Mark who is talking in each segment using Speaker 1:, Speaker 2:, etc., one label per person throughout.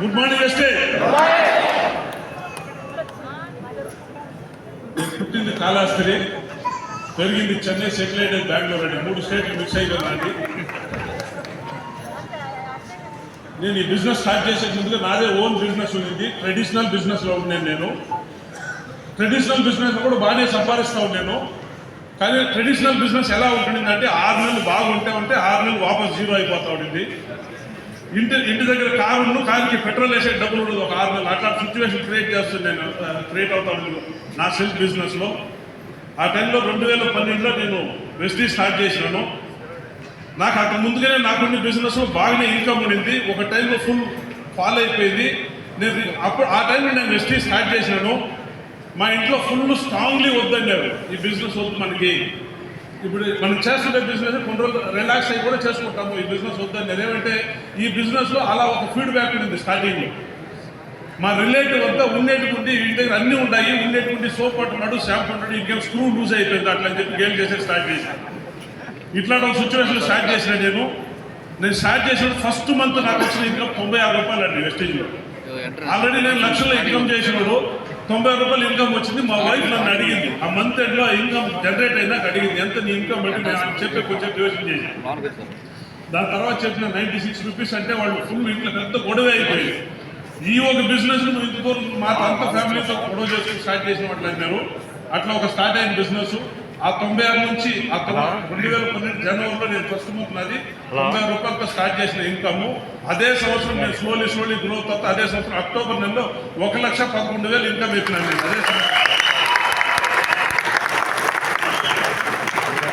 Speaker 1: Good morning ఎస్టే. పుట్టింది కాళహస్తి, పెరిగింది Chennai, settle అయ్యేది బెంగళూరు అండి. 3 స్టేట్లు మిక్స్ అయిపోయిందండి. నేను ఈ బిజినెస్ స్టార్ట్ చేసే ముందుగా నాదే ఓన్ బిజినెస్ ఉంది. ట్రెడిషనల్ బిజినెస్లో ఉన్నాను నేను. ట్రెడిషనల్ బిజినెస్ కూడా బాగానే సంపాదిస్తూ ఉన్నాను. కానీ ట్రెడిషనల్ బిజినెస్ ఎలా ఉంటుందంటే 6 నెలలు బాగుంటే 6 నెలలు వాపస్ జీరో అయిపోతూ ఉంటుంది. ఇంటి దగ్గర కారుకి పెట్రోల్ వేసే డబ్బులు ఉండదు ఒక 6 నెలలు. అట్లా సిచ్యువేషన్ క్రియేట్ అవుతా ఉంది నా సెల్ఫ్ బిజినెస్లో. ఆ టైంలో 2012లో నేను వెస్టీజ్ స్టార్ట్ చేసినాను. నాకు అంత ముందుగానే నాకున్న బిజినెస్ బాగానే ఇన్కమ్ ఉండింది. ఒక టైంలో ఫుల్ ఫాల్ అయిపోయింది. ఆ టైంలో నేను వెస్టీజ్ స్టార్ట్ చేసినాను. మా ఇంట్లో ఫుల్ స్ట్రాంగ్లీ వద్దన్నారు, ఈ బిజినెస్ వద్దు మనకి, ఇప్పుడు మనం చేస్తుంటే బిజినెస్ కొన్ని రోజులు రిలాక్స్ అయ్యి కూడా చేసుకుంటాము, ఈ బిజినెస్ వద్దన్నారు. ఏమంటే ఈ బిజినెస్లో అలా ఒక ఫీడ్బ్యాక్ ఉంది స్టార్టింగ్లో. మా రిలేటివ్ అంతా ఉండేటువంటి ఇంటి దగ్గర అన్నీ ఉన్నాయి, ఉండేటువంటి సోప్ అంటున్నాడు, షాంపూ అంటున్నాడు, ఇంకేం స్క్రూ లూజ్ అయిపోయింది అట్లా అని చెప్పి గేమ్ చేసేది స్టార్ట్ చేశాను. ఇట్లాంటి ఒక సిచ్యువేషన్ స్టార్ట్ చేసిన నేను స్టార్ట్ చేసిన ఫస్ట్ మంత్ నాకు వచ్చిన ఇన్కమ్ 96 రూపాయలు అండి వెస్టేజ్లో. ఆల్రెడీ నేను లక్షల్లో ఇన్కమ్ చేసినాడు, 90 రూపాయలు ఇన్కమ్ వచ్చింది. మా వైఫ్ నన్ను అడిగింది, ఆ మంత్ ఎండ్లో ఇన్కమ్ జనరేట్ అయినాక అడిగింది ఎంత నీ ఇన్కమ్ అంటే నేను చెప్పే కొంచెం డివిజన్ చేశాను. దాని తర్వాత చెప్పిన 96 రూపీస్ అంటే వాళ్ళు ఫుల్ ఇంట్లో పెద్ద గొడవ అయిపోయింది. ఈ ఒక బిజినెస్ నువ్వు ఇంతవరకు మా అంత ఫ్యామిలీతో గొడవ చేసుకుని స్టార్ట్ చేసిన వాళ్ళు అన్నారు. అట్లా ఒక స్టార్ట్ అయిన బిజినెస్. ఆ 96 నుంచి 2012 జనవరిలో నేను ఫస్ట్ మంత్ నాది 90 రూపాయలతో స్టార్ట్ చేసిన ఇన్కమ్. అదే సంవత్సరం నేను స్లోలీ గ్రోత్ అవుతా. అదే సంవత్సరం అక్టోబర్ నెలలో 1,11,000 ఇన్కమ్ ఇచ్చినాను నేను. అదే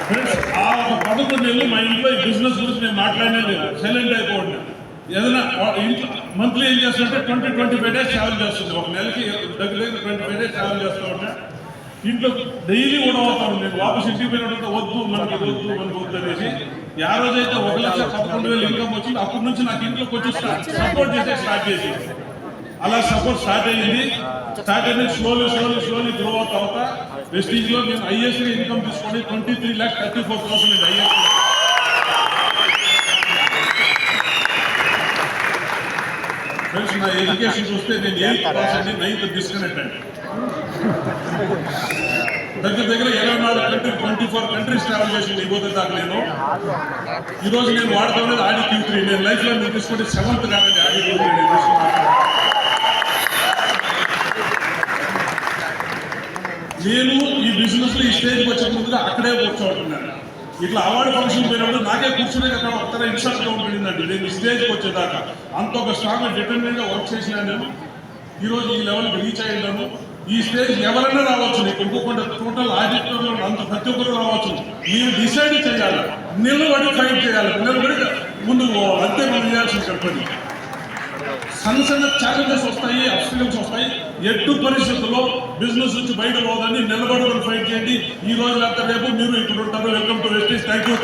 Speaker 1: ఫ్రెండ్స్, ఆ ఒక 11 నెలలు మా ఇంట్లో ఈ బిజినెస్ గురించి నేను మాట్లాడనే లేదు, సైలెంట్ అయిపోండి. ఏదైనా ఇంట్లో మంత్లీ ఏం చేస్తుంటే 20-25 డేస్ ట్రావెల్ చేస్తుంది. ఒక నెలకి దగ్గర 25 డేస్ ట్రావెల్ చేస్తూ ఉంటా. ఇంట్లో డైలీ కూడా అవుతాను నేను. వాపస్ ఇంటికి పోయినట్టు వద్దు మనకి అనేసి ఆ రోజైతే 1,11,000 ఇన్కమ్ వచ్చింది. అప్పటి నుంచి నాకు ఇంట్లోకి వచ్చి సపోర్ట్ చేసే స్టార్ట్ చేసి అలా సపోర్ట్ స్టార్ట్ అయ్యింది. స్లోలీ గ్రో అవుతా వెస్టీజ్లో నేను ఐఎస్సీ ఇన్కమ్ తీసుకొని 23,34,000 ఐఎస్సీ. ఫ్రెండ్స్, నా ఎడ్యుకేషన్ చూస్తే నేను 8th పాస్ అండి, 9th డిస్కనెక్ట్ అండి. దగ్గర 24 కంట్రీ 24 కంట్రీస్ ట్రావెల్ చేసి ఇవ్వదు దాకా నేను. ఈరోజు నేను వాడుతూ ఉన్నది ఆడి Q3. నేను లైఫ్లో నేను తీసుకుంటే 7th కాదండి ఆడి Q3 నేను తీసుకున్నాను. నేను ఈ బిజినెస్లో ఈ స్టేజ్కి వచ్చే ముందుగా అక్కడే కూర్చోబడుతున్నాను. ఇట్లా అవార్డు ఫంక్షన్ పోయినప్పుడు నాకే కూర్చునే అక్కడ ఒక్కర ఇన్స్టాల్గా ఉంటుందండి. నేను ఈ స్టేజ్కి వచ్చేదాకా అంత ఒక స్ట్రాంగ్ డిటర్మినెంట్గా వర్క్ చేసినా నేను ఈరోజు ఈ లెవెల్కి రీచ్ అయ్యాను. ఈ స్టేజ్ ఎవరైనా రావచ్చు, నీకు ఇంకొకటి టోటల్ ఆడిటోరియంలో అంత ప్రతి ఒక్కరు రావచ్చు. మీరు డిసైడ్ చేయాలి, నిలబడి ఫైట్ చేయాలి, నిలబడి ముందుకు పోవాలి, అంతే మనం చేయాల్సిన చెప్పండి. సన్న ఛాలెంజెస్ వస్తాయి, అబ్స్టకల్స్ వస్తాయి. ఎటు పరిస్థితుల్లో బిజినెస్ నుంచి బయట పోదని నిలబడి ఫైట్ చేయండి. ఈ రోజు లేకపోతే రేపు మీరు ఇప్పుడు ఉంటారు. Welcome to Vestige. Thank you.